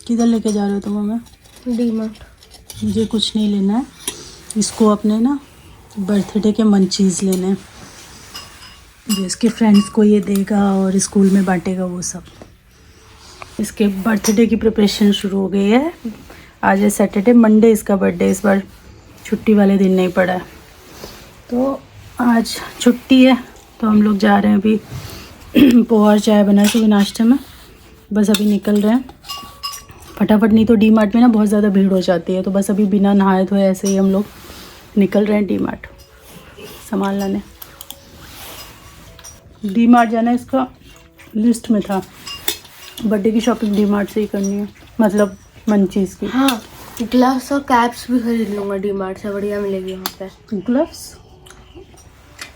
किधर लेके जा रहे हो तुम हमें? डीमार्ट। मुझे कुछ नहीं लेना है, इसको अपने ना बर्थडे के मंचीज़ लेने हैं, जो इसके फ्रेंड्स को ये देगा और स्कूल में बांटेगा वो सब। इसके बर्थडे की प्रिपरेशन शुरू हो गई है। आज है सैटरडे, मंडे इसका बर्थडे, इस बार छुट्टी वाले दिन नहीं पड़ा है, तो आज छुट्टी है तो हम लोग जा रहे हैं। अभी पोहा और चाय बना सुबह नाश्ते में, बस अभी निकल रहे हैं फटाफट, नहीं तो डी मार्ट में ना बहुत ज़्यादा भीड़ हो जाती है, तो बस अभी बिना नहाए धोए ऐसे ही हम लोग निकल रहे हैं डी मार्ट सामान लाने। डी मार्ट जाना इसका लिस्ट में था, बर्थडे की शॉपिंग डी मार्ट से ही करनी है, मतलब मंचीज़ की। हाँ, ग्लव्स और कैप्स भी खरीद लूँगा डी मार्ट से, बढ़िया मिलेगी वहाँ पे। ग्लव्स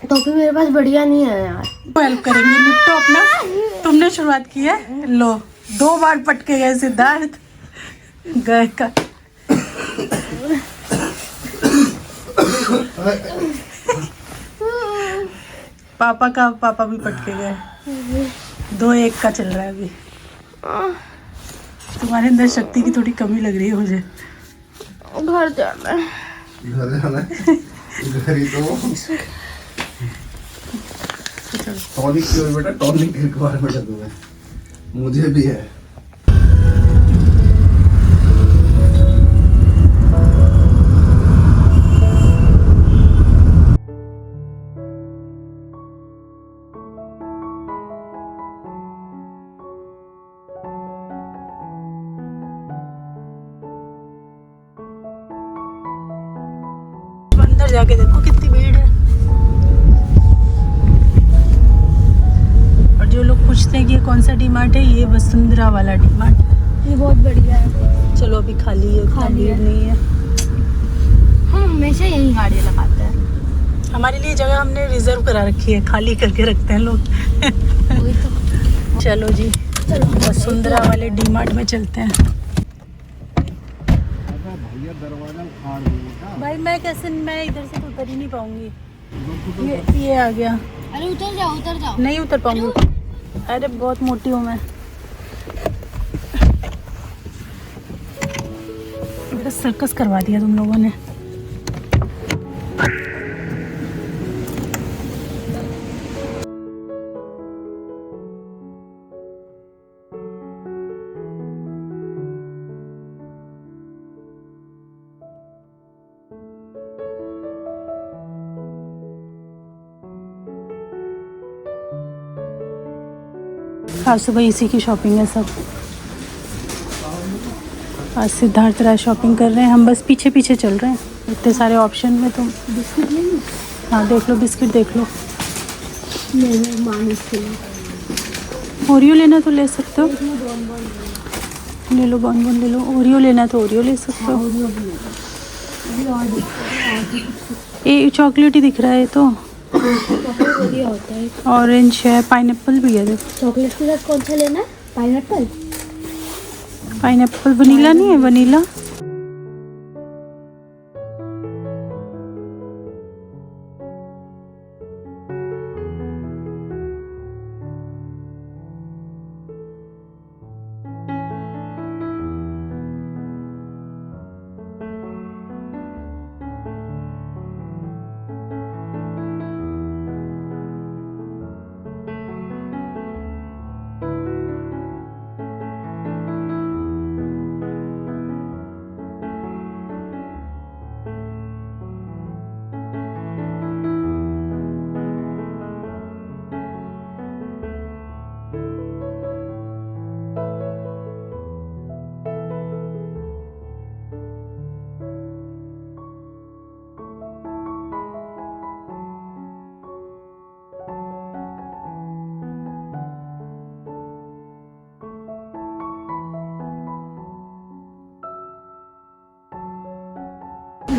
तो भी मेरे पास बढ़िया नहीं है यार। हेल्प करेंगे, निपटो अपना, तुमने शुरुआत की है। लो 2 बार पटके गए सिद्धार्थ, गए का पापा भी पटके गए, 2-1 का चल रहा है अभी। तुम्हारे अंदर शक्ति की थोड़ी कमी लग रही है मुझे। घर जाना है। घर ही तो टॉनिक की बेटा, टॉनिक के बारे में तुम्हें, मुझे भी है। अंदर जाके देखो कितनी भीड़ है, और जो लोग पूछते हैं कि ये कौन सा डी मार्ट है, ये वसुंधरा वाला डी मार्ट, ये बहुत बढ़िया है। चलो अभी खाली है, इतना भीड़ नहीं है। हम हमेशा यही गाड़ी लगाते हैं। हमारे लिए जगह हमने रिजर्व करा रखी है, खाली करके रखते हैं लोग। वही तो। चलो जी, वसुंधरा वाले डी मार्ट में चलते हैं। भाई मैं कैसे, मैं इधर से तो उतर ही नहीं पाऊंगी। ये आ गया। अरे उतर जाओ, उतर जाओ। नहीं उतर पाऊंगी, अरे बहुत मोटी हूँ मैं। मेरा सर्कस करवा दिया तुम लोगों ने। आज सुबह इसी की शॉपिंग है सब। आज सिद्धार्थ राय शॉपिंग कर रहे हैं, हम बस पीछे पीछे चल रहे हैं, इतने सारे ऑप्शन में। तुम बिस्किट लेंगे? हाँ देख लो, बिस्किट देख लो। मेरे मानस के लिए ओरियो लेना तो ले सकते हो, ले लो बॉन ले लो। ओरियो लेना तो ओरियो ले सकते हो। ये चॉकलेट ही दिख रहा है, तो बढ़िया होता है। ऑरेंज है, पाइनएप्पल भी है। देखो चॉकलेट के साथ कौन सा लेना है? पाइनएप्पल। पाइनएप्पल वनीला नहीं है, वनीला।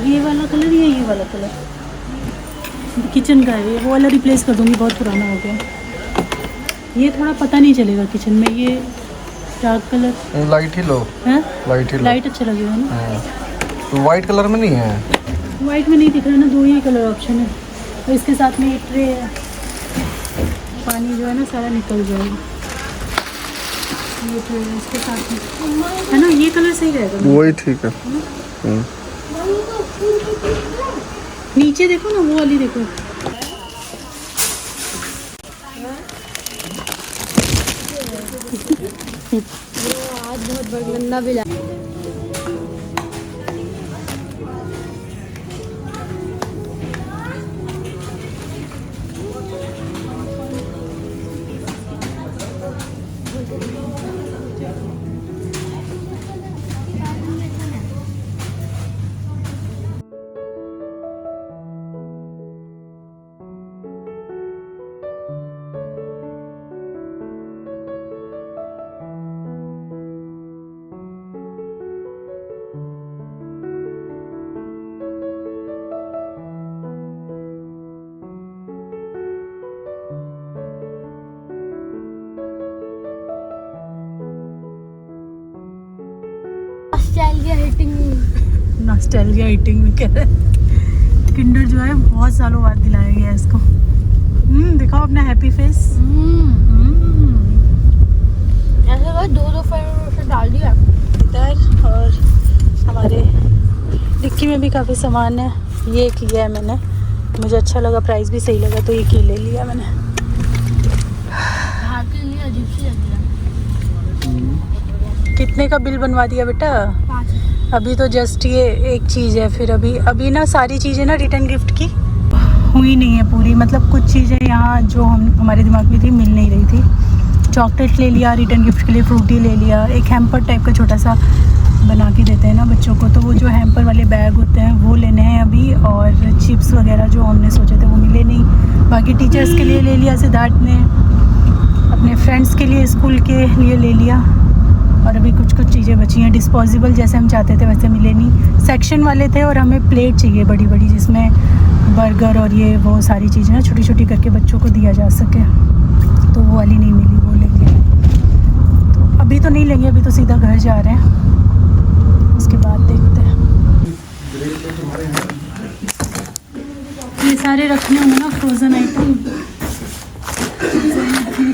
ये वाला कलर या ये वाला कलर? किचन का है, वो वाला रिप्लेस कर दूंगी, बहुत पुराना हो गया। ये थोड़ा पता नहीं चलेगा किचन में, ये डार्क कलर। लाइट ही लो है, लाइट ही लो। लाइट अच्छा लगेगा ना। तो वाइट कलर में नहीं है, वाइट में नहीं दिख रहा ना, 2 ही कलर ऑप्शन है। और इसके साथ में ये ट्रे है, पानी जो है ना सारा निकल जाएगा। ये फिर इसके साथ है ना, ये कलर सही रहेगा। वही ठीक है। नीचे देखो ना, वो वाली देखो। आज बहुत बड़ा गंदा भी लगा। नॉस्टैल्जिया ईटिंग में कह रहे हैं। किंडर जो है बहुत सालों बाद दिलाया गया है इसको। दिखाओ अपना हैप्पी फेस। ऐसे कर दो से डाल दिया इधर। और हमारे डिक्की में भी काफ़ी सामान है। ये एक लिया है मैंने, मुझे अच्छा लगा, प्राइस भी सही लगा, तो ये केले लिया मैंने। हाथ के लिए अजीब सी लग रहा है। कितने का बिल बनवा दिया बेटा? 5। अभी तो जस्ट ये एक चीज़ है, फिर अभी ना सारी चीज़ें ना रिटर्न गिफ्ट की हुई नहीं है पूरी। मतलब कुछ चीज़ें यहाँ जो हमारे दिमाग में थी मिल नहीं रही थी। चॉकलेट ले लिया रिटर्न गिफ्ट के लिए, फ्रूटी ले लिया, एक हैम्पर टाइप का छोटा सा बना के देते हैं ना बच्चों को, तो वो जो हैम्पर वाले बैग होते हैं वो लेने हैं अभी। और चिप्स वगैरह जो हमने सोचे थे वो मिले नहीं। बाकी टीचर्स के लिए ले लिया सिद्धार्थ ने, अपने फ्रेंड्स के लिए स्कूल के लिए ले लिया। और अभी कुछ चीज़ें बची हैं डिस्पोजेबल, जैसे हम चाहते थे वैसे मिले नहीं। सेक्शन वाले थे और हमें प्लेट चाहिए बड़ी बड़ी, जिसमें बर्गर और ये वो सारी चीज़ें ना छोटी छोटी करके बच्चों को दिया जा सके, तो वो वाली नहीं मिली, वो लेंगे। तो अभी तो नहीं लेंगे, अभी तो सीधा घर जा रहे हैं, उसके बाद देखते हैं। ये सारे रखने होंगे ना फ्रोज़न आइटम,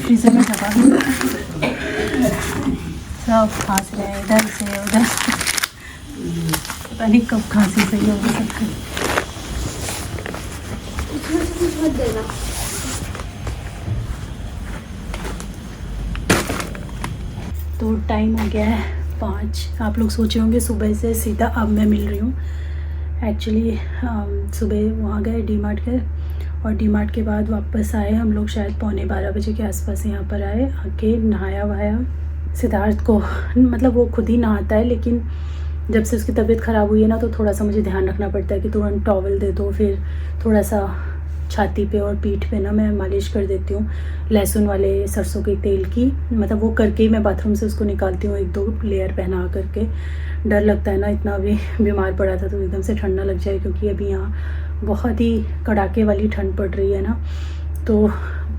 फ्रीजर में दबा सब खांस रहे हैं इधर से उधर। पता नहीं कब खांसी सही होगी सबकी। इसमें से कुछ मत देना। तो टाइम हो गया है 5। आप लोग सोचे होंगे सुबह से सीधा अब मैं मिल रही हूँ। एक्चुअली सुबह वहाँ गए डी-मार्ट गए, और डी-मार्ट के बाद वापस आए हम लोग, शायद 11:15 बजे के आसपास यहाँ पर आए। आके नहाया वहाया सिद्धार्थ को, मतलब वो खुद ही नहाता है, लेकिन जब से उसकी तबीयत ख़राब हुई है ना, तो थोड़ा सा मुझे ध्यान रखना पड़ता है कि तुरंत टॉवल दे दो, फिर थोड़ा सा छाती पे और पीठ पे ना मैं मालिश कर देती हूँ लहसुन वाले सरसों के तेल की। मतलब वो करके ही मैं बाथरूम से उसको निकालती हूँ, 1-2 लेयर पहना करके। डर लगता है ना, इतना अभी बीमार पड़ा था तो एकदम से ठंड ना लग जाए, क्योंकि अभी यहाँ बहुत ही कड़ाके वाली ठंड पड़ रही है ना। तो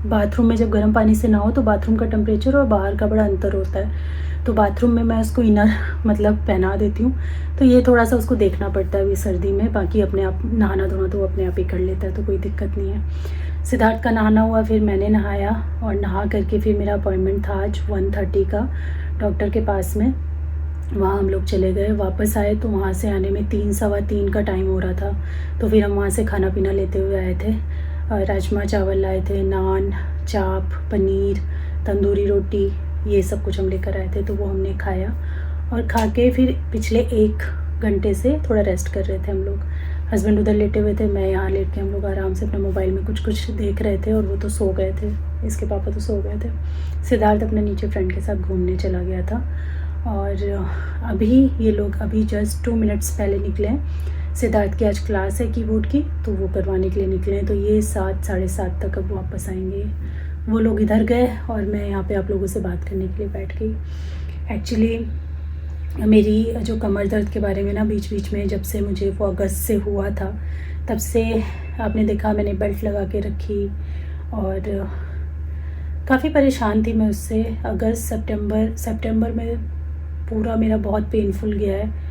बाथरूम में जब गर्म पानी से नहाओ तो बाथरूम का टेम्परेचर और बाहर का बड़ा अंतर होता है। तो बाथरूम में मैं उसको इनर मतलब पहना देती हूँ, तो ये थोड़ा सा उसको देखना पड़ता है अभी सर्दी में। बाकी अपने आप नहाना धोना तो वो अपने आप ही कर लेता है, तो कोई दिक्कत नहीं है। सिद्धार्थ का नहाना हुआ, फिर मैंने नहाया, और नहा करके फिर मेरा अपॉइंटमेंट था आज 1:30 का डॉक्टर के पास में। वहाँ हम लोग चले गए, वापस आए तो वहाँ से आने में 3 सवा 3 का टाइम हो रहा था। तो फिर हम वहाँ से खाना पीना लेते हुए आए थे। राजमा चावल लाए थे, नान, चाप, पनीर, तंदूरी रोटी, ये सब कुछ हम लेकर आए थे। तो वो हमने खाया, और खा के फिर पिछले 1 घंटे से थोड़ा रेस्ट कर रहे थे हम लोग। हस्बैंड उधर लेटे हुए थे, मैं यहाँ लेट के हम लोग आराम से अपने मोबाइल में कुछ देख रहे थे, और वो तो सो गए थे, इसके पापा तो सो गए थे। सिद्धार्थ अपने नीचे फ्रेंड के साथ घूमने चला गया था। और अभी ये लोग अभी जस्ट 2 मिनट्स पहले निकले हैं। सिद्धार्थ की आज क्लास है कीबोर्ड की, तो वो करवाने के लिए निकले हैं। तो ये 7 साढ़े 7 तक अब वापस आएंगे। वो लोग इधर गए और मैं यहाँ पे आप लोगों से बात करने के लिए बैठ गई। एक्चुअली मेरी जो कमर दर्द के बारे में ना बीच बीच में, जब से मुझे वो अगस्त से हुआ था, तब से आपने देखा मैंने बेल्ट लगा के रखी, और काफ़ी परेशान थी मैं उससे। अगस्त सितंबर में पूरा मेरा बहुत पेनफुल गया है।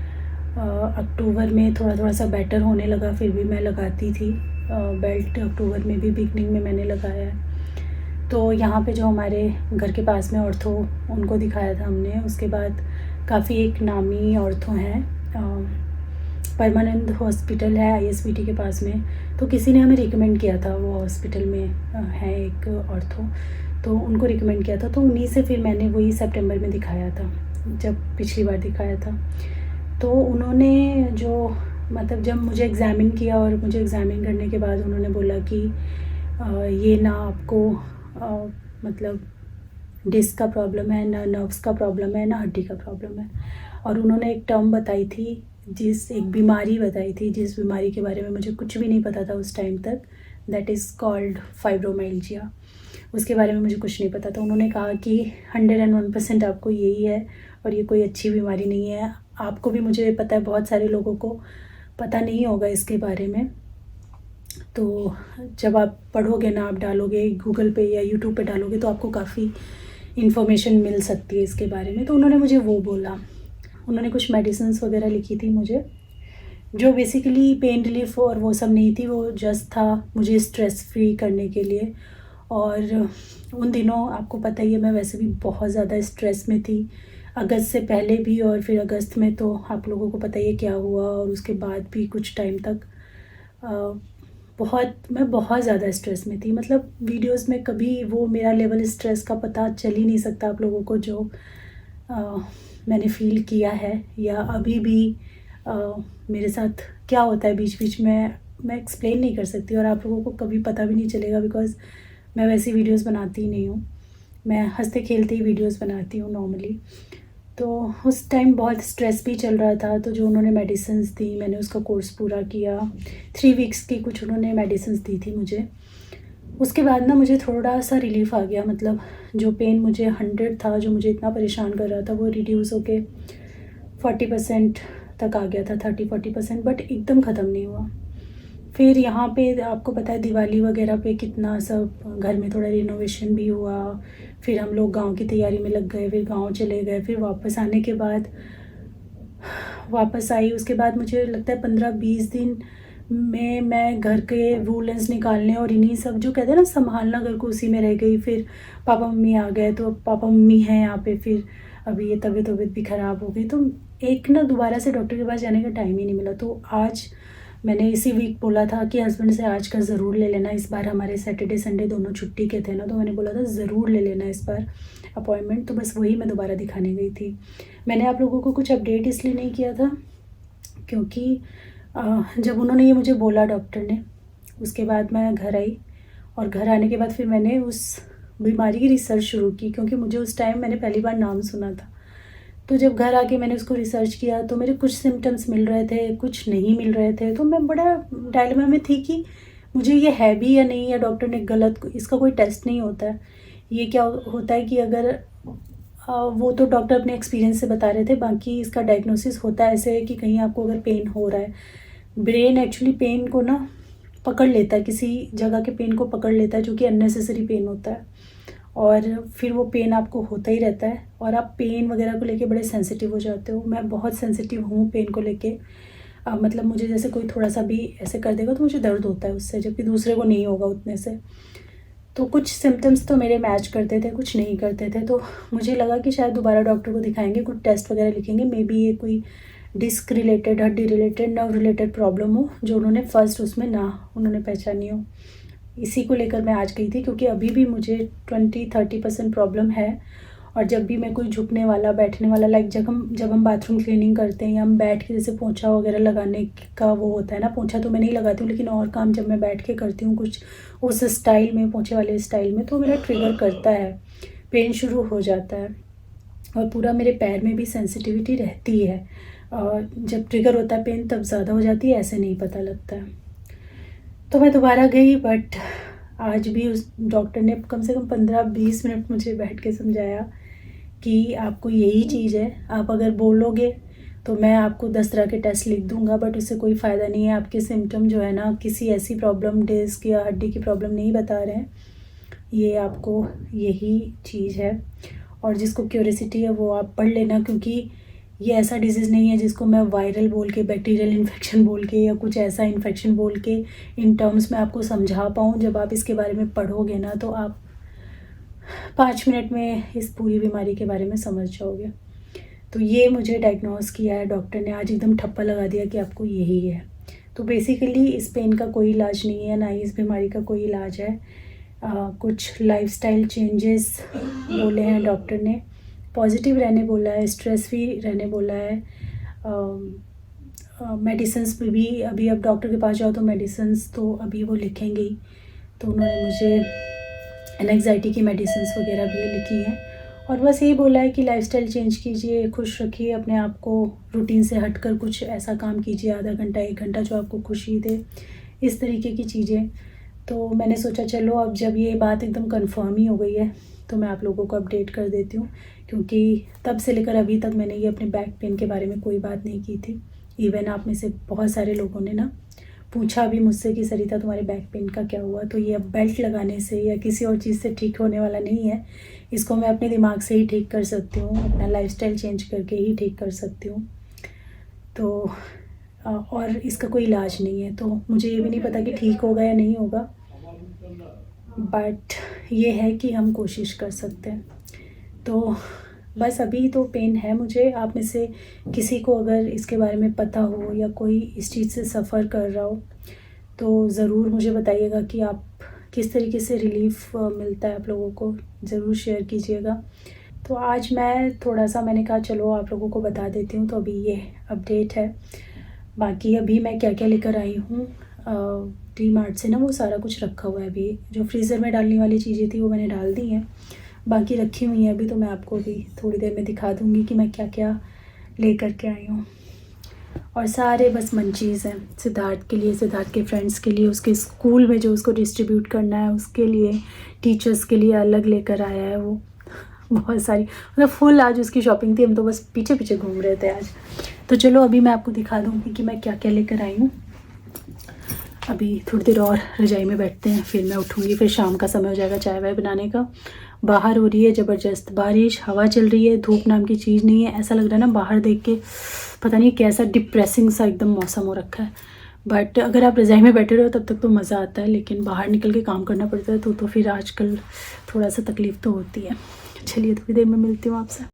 अक्टूबर में थोड़ा सा बेटर होने लगा, फिर भी मैं लगाती थी बेल्ट। अक्टूबर में भी बिगनिंग में मैंने लगाया है। तो यहाँ पे जो हमारे घर के पास में ऑर्थो, उनको दिखाया था हमने। उसके बाद काफ़ी एक नामी ऑर्थो हैं, परमानंद हॉस्पिटल है ISBT के पास में, तो किसी ने हमें रिकमेंड किया था, वो हॉस्पिटल में है एक ऑर्थो, तो उनको रिकमेंड किया था। तो उन्हीं से फिर मैंने वही सितंबर में दिखाया था, जब पिछली बार दिखाया था। तो उन्होंने जो मतलब जब मुझे एग्ज़ामिन किया, और मुझे एग्ज़ामिन करने के बाद उन्होंने बोला कि ये ना आपको मतलब डिस्क का प्रॉब्लम है, ना नर्व्स का प्रॉब्लम है, ना हड्डी का प्रॉब्लम है। और उन्होंने एक टर्म बताई थी, एक बीमारी बताई थी, जिस बीमारी के बारे में मुझे कुछ भी नहीं पता था उस टाइम तक, दैट इज़ कॉल्ड फाइब्रोमाइल्जिया। उसके बारे में मुझे कुछ नहीं पता था। उन्होंने कहा कि 101% आपको यही है, और ये कोई अच्छी बीमारी नहीं है। आपको भी, मुझे पता है बहुत सारे लोगों को पता नहीं होगा इसके बारे में। तो जब आप पढ़ोगे ना, आप डालोगे गूगल पे या यूट्यूब पे डालोगे, तो आपको काफ़ी इन्फॉर्मेशन मिल सकती है इसके बारे में। तो उन्होंने मुझे वो बोला, उन्होंने कुछ मेडिसिन्स वगैरह लिखी थी मुझे, जो बेसिकली पेन रिलीफ और वो सब नहीं थी, वो जस्ट था मुझे स्ट्रेस फ्री करने के लिए। और उन दिनों आपको पता ही है, मैं वैसे भी बहुत ज़्यादा स्ट्रेस में थी, अगस्त से पहले भी, और फिर अगस्त में तो आप लोगों को पता ही है क्या हुआ, और उसके बाद भी कुछ टाइम तक मैं बहुत ज़्यादा स्ट्रेस में थी। मतलब वीडियोस में कभी वो मेरा लेवल स्ट्रेस का पता चल ही नहीं सकता आप लोगों को, जो मैंने फ़ील किया है, या अभी भी मेरे साथ क्या होता है बीच बीच में, मैं एक्सप्लेन नहीं कर सकती, और आप लोगों को कभी पता भी नहीं चलेगा, बिकॉज़ मैं वैसी वीडियोस बनाती ही नहीं हूँ। मैं हंसते खेलते ही वीडियोस बनाती हूँ नॉर्मली। तो उस टाइम बहुत स्ट्रेस भी चल रहा था, तो जो उन्होंने मेडिसिन्स दी, मैंने उसका कोर्स पूरा किया। 3 वीक्स की कुछ उन्होंने मेडिसिन्स दी थी मुझे। उसके बाद ना मुझे थोड़ा सा रिलीफ़ आ गया, मतलब जो पेन मुझे 100 था, जो मुझे इतना परेशान कर रहा था, वो रिड्यूस होके 40% तक आ गया था, 30-40%, बट एकदम ख़त्म नहीं हुआ। फिर यहाँ पे आपको पता है दिवाली वगैरह पे कितना सब घर में थोड़ा रिनोवेशन भी हुआ, फिर हम लोग गांव की तैयारी में लग गए, फिर गांव चले गए। फिर वापस आने के बाद वापस आई, उसके बाद मुझे लगता है 15-20 दिन में मैं घर के रूल्स निकालने और इन्हीं सब जो कहते हैं ना संभालना घर को, उसी में रह गई। फिर पापा मम्मी आ गए, तो पापा मम्मी हैं यहाँ पे, फिर अभी ये तबीयत भी ख़राब हो गई, तो एक ना दोबारा से डॉक्टर के पास जाने का टाइम ही नहीं मिला। तो आज मैंने इसी वीक बोला था कि हस्बैंड से आज का ज़रूर ले लेना, इस बार हमारे सैटरडे संडे दोनों छुट्टी के थे ना, तो मैंने बोला था ज़रूर ले लेना इस बार अपॉइंटमेंट। तो बस वही मैं दोबारा दिखाने गई थी। मैंने आप लोगों को कुछ अपडेट इसलिए नहीं किया था क्योंकि जब उन्होंने ये मुझे बोला डॉक्टर ने, उसके बाद मैं घर आई, और घर आने के बाद फिर मैंने उस बीमारी की रिसर्च शुरू की, क्योंकि मुझे उस टाइम मैंने पहली बार नाम सुना था। तो जब घर आके मैंने उसको रिसर्च किया, तो मेरे कुछ सिम्टम्स मिल रहे थे, कुछ नहीं मिल रहे थे। तो मैं बड़ा डायलेमा में थी कि मुझे ये है भी या नहीं, या डॉक्टर ने गलत, इसका कोई टेस्ट नहीं होता है। ये क्या होता है कि अगर वो तो डॉक्टर अपने एक्सपीरियंस से बता रहे थे, बाकी इसका डायग्नोसिस होता है ऐसे है कि कहीं आपको अगर पेन हो रहा है, ब्रेन एक्चुअली पेन को ना पकड़ लेता है, किसी जगह के पेन को पकड़ लेता है, जो कि अननेसेसरी पेन होता है, और फिर वो पेन आपको होता ही रहता है, और आप पेन वगैरह को लेके बड़े सेंसिटिव हो जाते हो। मैं बहुत सेंसिटिव हूँ पेन को लेके, मतलब मुझे जैसे कोई थोड़ा सा भी ऐसे कर देगा तो मुझे दर्द होता है उससे, जबकि दूसरे को नहीं होगा उतने से। तो कुछ सिम्टम्स तो मेरे मैच करते थे, कुछ नहीं करते थे। तो मुझे लगा कि शायद दोबारा डॉक्टर को दिखाएंगे, कुछ टेस्ट वगैरह लिखेंगे, मे बी ये कोई डिस्क रिलेटेड, हड्डी रिलेटेड, नर्व रिलेटेड प्रॉब्लम हो, जो उन्होंने फर्स्ट उसमें ना उन्होंने पहचानी हो। इसी को लेकर मैं आज गई थी, क्योंकि अभी भी मुझे 20-30% प्रॉब्लम है। और जब भी मैं कोई झुकने वाला, बैठने वाला, लाइक जब हम बाथरूम क्लीनिंग करते हैं, या हम बैठ के जैसे पोंछा वगैरह लगाने का वो होता है ना, पोंछा तो मैं नहीं लगाती हूँ, लेकिन और काम जब मैं बैठ के करती हूँ कुछ उस स्टाइल में, पोंछे वाले स्टाइल में, तो मेरा ट्रिगर करता है, पेन शुरू हो जाता है, और पूरा मेरे पैर में भी सेंसिटिविटी रहती है। और जब ट्रिगर होता है पेन तब ज़्यादा हो जाती है, ऐसे नहीं पता लगता है। तो मैं दोबारा गई, बट आज भी उस डॉक्टर ने कम से कम 15-20 मिनट मुझे बैठ के समझाया कि आपको यही चीज़ है, आप अगर बोलोगे तो मैं आपको 10 तरह के टेस्ट लिख दूंगा, बट उससे कोई फ़ायदा नहीं है। आपके सिम्टम जो है ना, किसी ऐसी प्रॉब्लम, डिस्क या हड्डी की प्रॉब्लम नहीं बता रहे हैं, ये आपको यही चीज़ है। और जिसको क्यूरियोसिटी है वो आप पढ़ लेना, क्योंकि ये ऐसा डिजीज़ नहीं है जिसको मैं वायरल बोल के, बैक्टीरियल इन्फेक्शन बोल के, या कुछ ऐसा इन्फेक्शन बोल के इन टर्म्स में आपको समझा पाऊँ। जब आप इसके बारे में पढ़ोगे ना, तो आप 5 मिनट में इस पूरी बीमारी के बारे में समझ जाओगे। तो ये मुझे डायग्नोस किया है डॉक्टर ने, आज एकदम ठप्पा लगा दिया कि आपको यही है। तो बेसिकली इस पेन का कोई इलाज नहीं है, ना ही इस बीमारी का कोई इलाज है। कुछ लाइफस्टाइल चेंजेस बोले हैं डॉक्टर ने, पॉजिटिव रहने बोला है, स्ट्रेस फ्री रहने बोला है। मेडिसिन्स पे भी अभी अब डॉक्टर के पास जाओ तो मेडिसिन्स तो अभी वो लिखेंगे ही। तो उन्होंने मुझे एंग्जाइटी की मेडिसिन्स वगैरह भी लिखी हैं और बस यही बोला है कि लाइफस्टाइल चेंज कीजिए, खुश रखिए अपने आप को, रूटीन से हटकर कुछ ऐसा काम कीजिए आधा घंटा 1 घंटा जो आपको खुशी दे, इस तरीके की चीज़ें। तो मैंने सोचा चलो अब जब ये बात एकदम कंफर्म ही हो गई है तो मैं आप लोगों को अपडेट कर देती हूँ, क्योंकि तब से लेकर अभी तक मैंने ये अपने बैक पेन के बारे में कोई बात नहीं की थी। इवन आप में से बहुत सारे लोगों ने ना पूछा भी मुझसे कि सरिता तुम्हारे बैक पेन का क्या हुआ। तो ये अब बेल्ट लगाने से या किसी और चीज़ से ठीक होने वाला नहीं है, इसको मैं अपने दिमाग से ही ठीक कर सकती हूँ, अपना लाइफस्टाइल चेंज करके ही ठीक कर सकती हूँ। तो और इसका कोई इलाज नहीं है, तो मुझे ये भी नहीं पता कि ठीक होगा या नहीं होगा, बट ये है कि हम कोशिश कर सकते हैं। तो बस अभी तो पेन है मुझे। आप में से किसी को अगर इसके बारे में पता हो या कोई इस चीज़ से सफ़र कर रहा हो तो ज़रूर मुझे बताइएगा कि आप किस तरीके से रिलीफ़ मिलता है आप लोगों को, ज़रूर शेयर कीजिएगा। तो आज मैं थोड़ा सा मैंने कहा चलो आप लोगों को बता देती हूँ, तो अभी ये अपडेट है। बाकी अभी मैं क्या क्या लेकर आई हूँ, DMart से ना वो सारा कुछ रखा हुआ है। अभी जो फ्रीज़र में डालने वाली चीज़ें थी वो मैंने डाल दी हैं, बाकी रखी हुई हैं अभी। तो मैं आपको भी थोड़ी देर में दिखा दूँगी कि मैं क्या क्या ले कर के आई हूँ। और सारे बस मंचीज़ हैं सिद्धार्थ के लिए, सिद्धार्थ के फ्रेंड्स के लिए, उसके स्कूल में जो उसको डिस्ट्रीब्यूट करना है उसके लिए, टीचर्स के लिए अलग लेकर आया है वो। बहुत सारी मतलब फुल आज उसकी शॉपिंग थी, हम तो बस पीछे पीछे घूम रहे थे आज। तो चलो अभी मैं आपको दिखा दूँगी कि मैं क्या क्या लेकर आई हूँ। अभी थोड़ी देर और रजाई में बैठते हैं, फिर मैं उठूँगी, फिर शाम का समय हो जाएगा चाय वाय बनाने का। बाहर हो रही है ज़बरदस्त बारिश, हवा चल रही है, धूप नाम की चीज़ नहीं है। ऐसा लग रहा है ना बाहर देख के पता नहीं कैसा डिप्रेसिंग सा एकदम मौसम हो रखा है। बट अगर आप रज़ाई में बैठे रहो तब तक तो मज़ा आता है, लेकिन बाहर निकल के काम करना पड़ता है तो फिर आजकल थोड़ा सा तकलीफ़ तो होती है। चलिए थोड़ी देर में मिलती हूँ आपसे।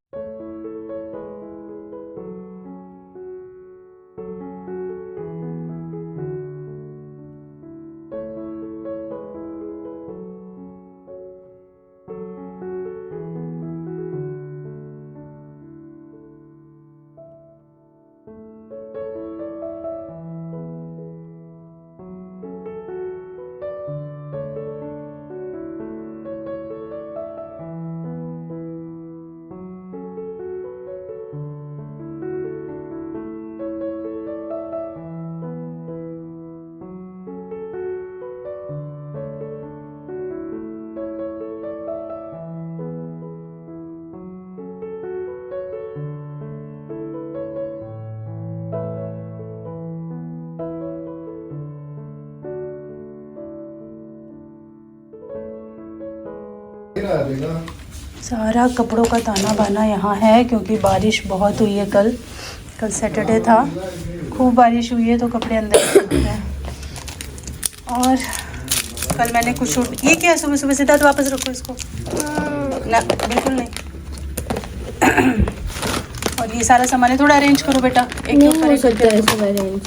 सारा कपड़ों का ताना बाना यहाँ है क्योंकि बारिश बहुत हुई है। कल सैटरडे था, खूब बारिश हुई है तो कपड़े अंदर हैं। और कल मैंने कुछ शूट, ये क्या है सुबह सुबह सीधा, तो वापस रखो इसको ना, बिल्कुल नहीं। और ये सारा सामान है, थोड़ा अरेंज करो बेटा, एक के ऊपर एक।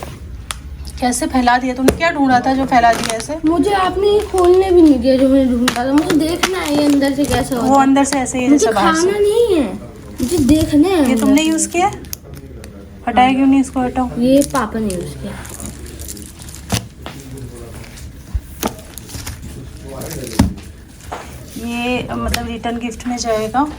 कैसे फैला दिया तुमने? क्या ढूंढा था जो फैला दिया ऐसे? मुझे आपने ये खोलने भी नहीं दिया जो मैंने ढूंढा था। मुझे देखना है ये अंदर से कैसा होता है। वो अंदर से ऐसे ही है जैसे बाहर से। खाना नहीं है, मुझे देखना है। ये तुमने यूज़ किया? हटाया क्यों नहीं इसको? हटाओ। ये पापा ने यूज़ किया। ये मतलब रिटर्न गिफ्ट में जाएगा।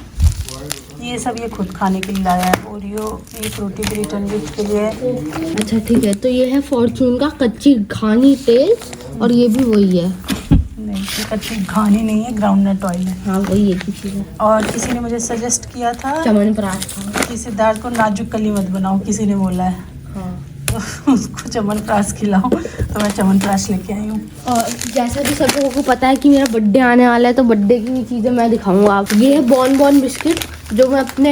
ये सब ये खुद खाने के लिए लाया है। ओरियो, ये फ्रूटी भी रिटर्न गिफ्ट के लिए है। अच्छा ठीक है, तो ये है फॉर्चून का कच्ची घानी तेल, और ये भी वही है। नहीं, ये कच्ची घानी नहीं है, ग्राउंडनट ऑयल है। हाँ वही एक ही चीज़ है। और किसी ने मुझे सजेस्ट किया था च्यवनप्राश का कि सिद्धार्थ को नाजुक कली मत बनाओ, किसी ने बोला है। हाँ, तो उसको च्यवनप्राश खिलाओ, तो मैं च्यवनप्राश लेके आई हूँ। और जैसा कि सब लोगों को पता है कि मेरा बर्थडे आने वाला है, तो बर्थडे की चीज़ें मैं दिखाऊंगा आपको। ये है बॉन बिस्किट, जो मैं अपने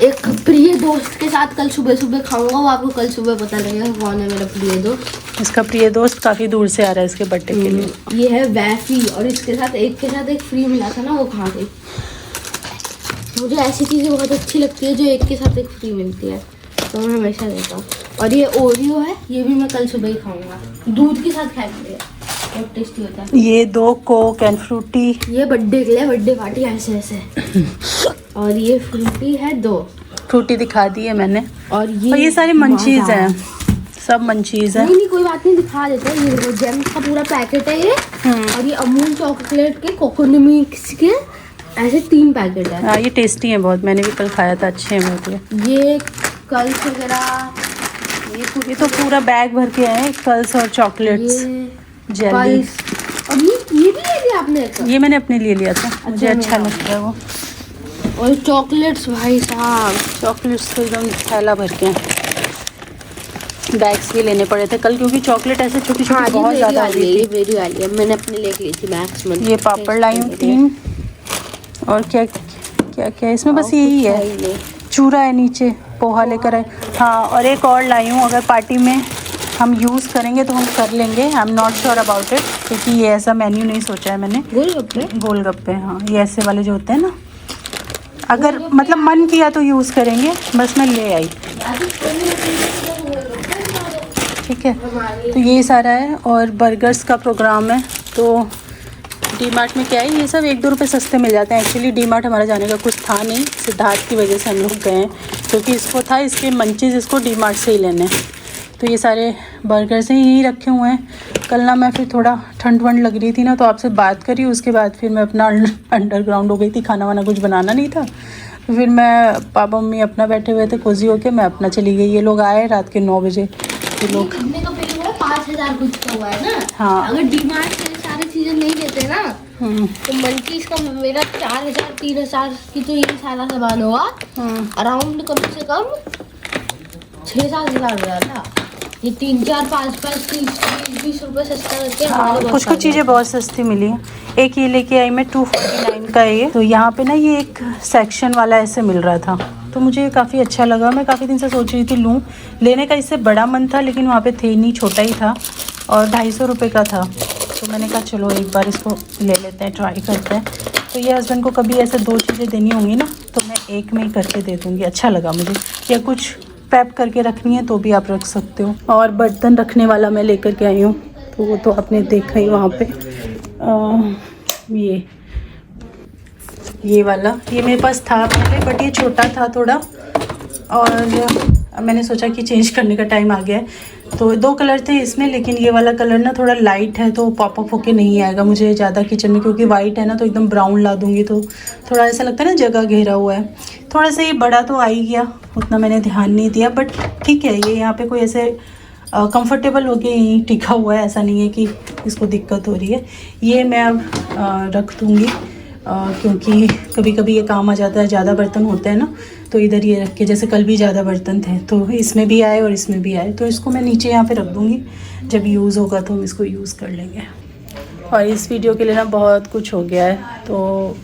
एक प्रिय दोस्त के साथ कल सुबह सुबह खाऊंगा। वो आपको कल सुबह पता लगेगा कौन है मेरा प्रिय दोस्त। इसका प्रिय दोस्त काफ़ी दूर से आ रहा है इसके बर्थडे के लिए। ये है वैफी, और इसके साथ एक फ्री मिला था ना, वो खा गई। मुझे ऐसी चीज़ें बहुत अच्छी लगती है जो एक के साथ एक फ्री मिलती है, तो मैं हमेशा लेता हूँ। और ये ओरियो है, ये भी मैं कल सुबह ही खाऊंगा, दूध के साथ खाएंगे, बहुत टेस्टी होता है। ये 2 कोक एंड फ्रूटी, ये बर्थडे के लिए बर्थडे पार्टी ऐसे ऐसे। और ये फ्रूटी है 2, फ्रूटी दिखा दी है मैंने। और ये सारे मंचीज हैं, सब मंचीज है। नहीं कोई बात नहीं, दिखा देते हैं। ये जेम्स का पूरा पैकेट है ये। और ये अमूल चॉकलेट के कोकोनट मिक्स के ऐसे 3 पैकेट है। हाँ ये टेस्टी है बहुत, मैंने भी कल खाया था, अच्छे हैं बहुत। ये कल्स वगैरह, ये तो पूरा बैग भर के आए कल्स और चॉकलेट्स, जेली। और ये भी ले लिया आपने? ये मैंने अपने लिए लिया था, मुझे अच्छा लगता है वो। और चॉकलेट्स भाई साहब, चॉकलेट्स तो एकदम थैला भर के हैं। बैग्स भी लेने पड़े थे कल, क्योंकि चॉकलेट ऐसे छोटी छोटी बहुत ज़्यादा हो रही ये मेरी वाली है, मैंने अपने लेके ली थी मैक्स में। ये पापड़ लाई हूँ 3। और क्या क्या क्या इसमें बस यही है, चूरा है नीचे, पोहा लेकर आए। हाँ और एक और लाई हूँ, अगर पार्टी में हम यूज़ करेंगे तो हम कर लेंगे, I am not sure about it, क्योंकि ये ऐसा मेन्यू नहीं सोचा है मैंने। गोलगप्पे? गोलगप्पे, हाँ ये ऐसे वाले जो होते हैं ना, अगर मतलब मन किया तो यूज़ करेंगे, बस मैं ले आई। ठीक है, तो यही सारा है। और बर्गर्स का प्रोग्राम है, तो डी मार्ट में क्या है, ये सब 1-2 रुपये सस्ते मिल जाते हैं। एक्चुअली डी मार्ट हमारा जाने का कुछ था नहीं, सिद्धार्थ की वजह से हम लोग गए, क्योंकि इसको था इसके मंचीज़ इसको डी मार्ट से ही लेने। तो ये सारे बर्गर्स ही यहीं रखे हुए हैं। कल ना मैं फिर थोड़ा ठंड वंड लग रही थी ना, तो आपसे बात करी, उसके बाद फिर मैं अपना अंडरग्राउंड हो गई थी, खाना वाना कुछ बनाना नहीं था। तो फिर मैं पापा मम्मी अपना बैठे हुए थे कोजी होके, मैं अपना चली गई। ये लोग आए रात के 9 बजे। ये लोग 5,000 कुछ का हुआ है ना। हाँ। अगर डीमार्ट से सारी चीजें नहीं देते ना, तो मंचीज का मेरा 4,000 3,000 की तो ये सारा सामान हुआ, अराउंड कम से कम 6-7 हज़ार हो जाता। ये 3-4-5 30-20 रुपए सस्ता करके हाँ, कुछ कुछ चीज़ें बहुत सस्ती मिली हैं। एक ये लेके आई मैं 249 का है ये। तो यहाँ पे ना ये एक सेक्शन वाला ऐसे मिल रहा था, तो मुझे काफ़ी अच्छा लगा। मैं काफ़ी दिन से सोच रही थी लूँ, लेने का इससे बड़ा मन था, लेकिन वहाँ पे थे नहीं, छोटा ही था और 250 रुपये का था। तो मैंने कहा चलो एक बार इसको ले लेते हैं, ट्राई करते हैं। तो ये हस्बैंड को कभी ऐसे 2 चीज़ें देनी होंगी ना, तो मैं एक में ही करके दे दूँगी। अच्छा लगा मुझे। या कुछ पैक करके रखनी है तो भी आप रख सकते हो। और बर्तन रखने वाला मैं लेकर के आई हूँ, तो वो तो आपने देखा ही वहाँ पे। ये वाला ये मेरे पास था पहले, बट ये छोटा था थोड़ा, और मैंने सोचा कि चेंज करने का टाइम आ गया है। तो 2 कलर थे इसमें, लेकिन ये वाला कलर ना थोड़ा लाइट है, तो पॉपअप होके नहीं आएगा मुझे ज़्यादा किचन में, क्योंकि वाइट है ना, तो एकदम ब्राउन ला दूँगी तो थोड़ा ऐसा लगता है ना जगह घेरा हुआ है। थोड़ा सा ये बड़ा तो आ ही गया, उतना मैंने ध्यान नहीं दिया, बट ठीक है। ये यहाँ पे कोई ऐसे कंफर्टेबल होके यहीं टिका हुआ है, ऐसा नहीं है कि इसको दिक्कत हो रही है। ये मैं अब रख दूँगी, क्योंकि कभी कभी ये काम आ जाता है, ज़्यादा बर्तन होते हैं ना, तो इधर ये रख के, जैसे कल भी ज़्यादा बर्तन थे तो इसमें भी आए और इसमें भी आए, तो इसको मैं नीचे यहाँ पे रख दूँगी। जब यूज़ होगा तो हम इसको यूज़ कर लेंगे। और इस वीडियो के लिए ना बहुत कुछ हो गया है, तो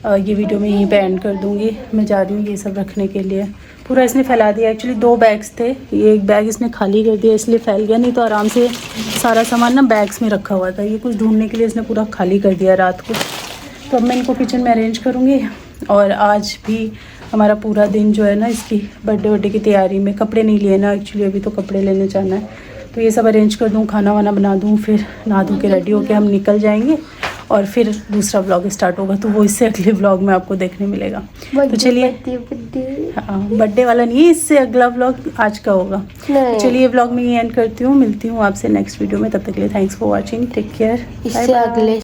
ये वीडियो मैं यहीं पे एंड कर दूँगी। मैं जा रही हूँ ये सब रखने के लिए। पूरा इसने फैला दिया। एक्चुअली 2 बैग्स थे, ये एक बैग इसने खाली कर दिया इसलिए फैल गया, नहीं तो आराम से सारा सामान ना बैग्स में रखा हुआ था। ये कुछ ढूंढने के लिए इसने पूरा खाली कर दिया रात को। तो अब मैं इनको किचन में अरेंज करूँगी। और आज भी हमारा पूरा दिन जो है ना इसकी बर्थडे की तैयारी में, कपड़े नहीं लिए ना एक्चुअली, अभी तो कपड़े लेने जाना है, तो ये सब अरेंज कर दूँ, खाना वाना बना दूँ, फिर नहा धो के रेडी होके हम निकल जाएंगे। और फिर दूसरा व्लॉग स्टार्ट होगा, तो वो इससे अगले व्लॉग में आपको देखने मिलेगा। तो चलिए, हाँ बर्थडे वाला नहीं है, इससे अगला व्लॉग आज का होगा। तो चलिए व्लॉग में ये एंड करती हूँ, मिलती हूँ आपसे नेक्स्ट वीडियो में। तब तक के लिए thanks for watching, take care, bye bye.